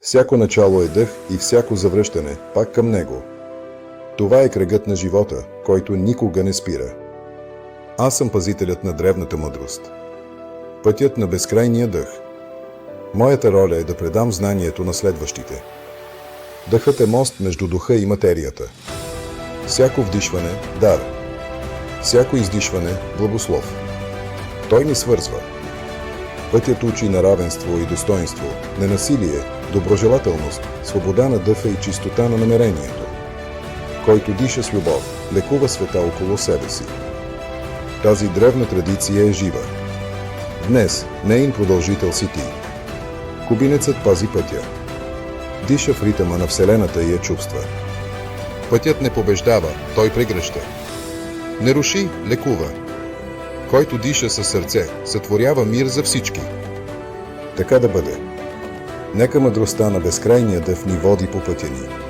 Всяко начало е дъх и всяко завръщане пак към него. Това е кръгът на живота, който никога не спира. Аз съм пазителят на древната мъдрост. Пътят на безкрайния дъх. Моята роля е да предам знанието на следващите. Дъхът е мост между духа и материята. Всяко вдишване – дар. Всяко издишване – благослов. Той ни свързва. Пътят учи на равенство и достоинство, ненасилие, доброжелателност, свобода на дъха и чистота на намерението. Който диша с любов, лекува света около себе си. Тази древна традиция е жива. Днес неин продължител си ти. Кубинецът пази пътя. Диша в ритъма на Вселената и я чувства. Пътят не побеждава, той прегръща. Не руши, лекува. Който диша със сърце, сътворява мир за всички. Така да бъде. Нека мъдростта на безкрайния дъх ни води по пътя ни.